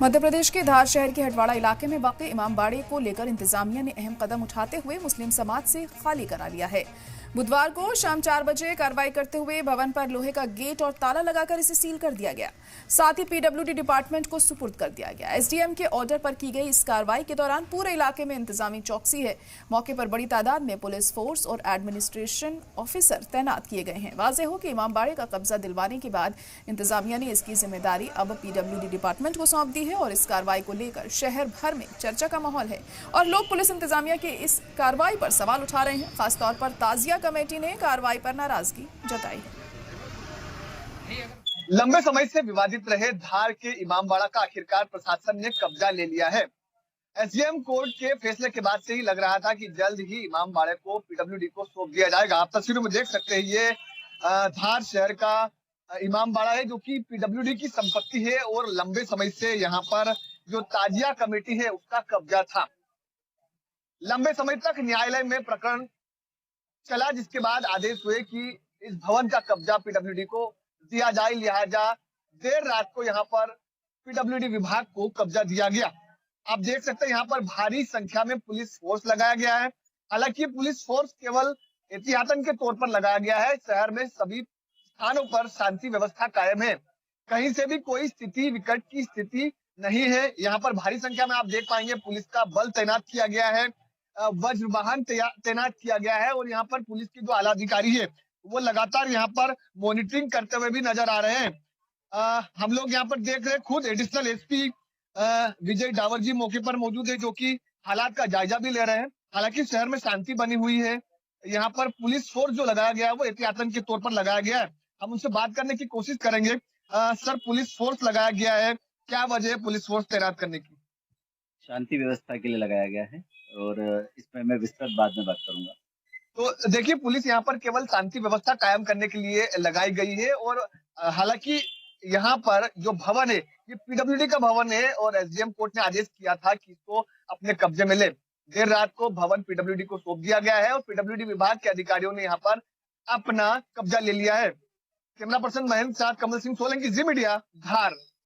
मध्य प्रदेश के धार शहर के हटवाड़ा इलाके में वाक़ई इमामबाड़े को लेकर इंतजामिया ने अहम कदम उठाते हुए मुस्लिम समाज से खाली करा लिया है। बुधवार को शाम 4 बजे कार्रवाई करते हुए भवन पर लोहे का गेट और ताला लगाकर इसे सील कर दिया गया। साथ ही पीडब्ल्यूडी डिपार्टमेंट को सुपुर्द कर दिया गया। एसडीएम के ऑर्डर पर की गई इस कार्रवाई के दौरान पूरे इलाके में इंतजामी चौकसी है। मौके पर बड़ी तादाद में पुलिस फोर्स और एडमिनिस्ट्रेशन ऑफिसर तैनात किए गए हैं। वाज़ेह हो कि इमामबाड़े का कब्जा दिलवाने के बाद इंतजामिया ने इसकी जिम्मेदारी अब पीडब्ल्यूडी डिपार्टमेंट को सौंप दी है और इस कार्रवाई को लेकर शहर भर में चर्चा का माहौल है और लोग पुलिस इंतजामिया की इस कार्रवाई पर सवाल उठा रहे हैं। खासतौर पर ताजिया कमेटी ने कार्रवाई पर नाराजगी जताई। लंबे समय से विवादित रहे धार के इमामबाड़ा का आखिरकार प्रशासन ने कब्जा ले लिया है। एसडीएम कोर्ट के फैसले के बाद से ही लग रहा था कि जल्द ही इमामबाड़े को पीडब्ल्यूडी को सौंप दिया जाएगा। आप तस्वीरों में देख सकते हैं, ये धार शहर का इमामबाड़ा है जो कि पीडब्ल्यूडी की संपत्ति है और लंबे समय से यहाँ पर जो ताजिया कमेटी है उसका कब्जा था। लंबे समय तक न्यायालय में प्रकरण चला, जिसके बाद आदेश हुए कि इस भवन का कब्जा पीडब्ल्यूडी को दिया जाए। लिहाजा देर रात को यहाँ पर पीडब्ल्यूडी विभाग को कब्जा दिया गया। आप देख सकते हैं यहाँ पर भारी संख्या में पुलिस फोर्स लगाया गया है। हालांकि पुलिस फोर्स केवल एहतियातन के तौर पर लगाया गया है। शहर में सभी स्थानों पर शांति व्यवस्था कायम है। कहीं से भी कोई स्थिति विकट की स्थिति नहीं है। यहाँ पर भारी संख्या में आप देख पाएंगे पुलिस का बल तैनात किया गया है, वज्र वाहन तैनात किया गया है और यहाँ पर पुलिस के जो आला अधिकारी है वो लगातार यहाँ पर मॉनिटरिंग करते हुए भी नजर आ रहे हैं। हम लोग यहाँ पर देख रहे हैं, खुद एडिशनल एसपी विजय डावर जी मौके पर मौजूद है जो कि हालात का जायजा भी ले रहे हैं। हालांकि शहर में शांति बनी हुई है। यहाँ पर पुलिस फोर्स जो लगाया गया है वो एहतियातन के तौर पर लगाया गया है। हम उनसे बात करने की कोशिश करेंगे। सर, पुलिस फोर्स लगाया गया है, क्या वजह है पुलिस फोर्स तैनात करने की? शांति व्यवस्था के लिए लगाया गया है और इसमें मैं विस्तृत बाद में बात करूंगा। तो देखिए, पुलिस यहाँ पर केवल शांति व्यवस्था कायम करने के लिए लगाई गई है और हालांकि यहाँ पर जो भवन है ये पीडब्ल्यूडी का भवन है और एसडीएम कोर्ट ने आदेश किया था कि इसको अपने कब्जे में ले। देर रात को भवन पीडब्ल्यूडी को सौंप दिया गया है और पीडब्ल्यूडी विभाग के अधिकारियों ने यहाँ पर अपना कब्जा ले लिया है। कैमरा पर्सन महेंद्र साथ कमल सिंह सोलंकी, जी मीडिया, धार।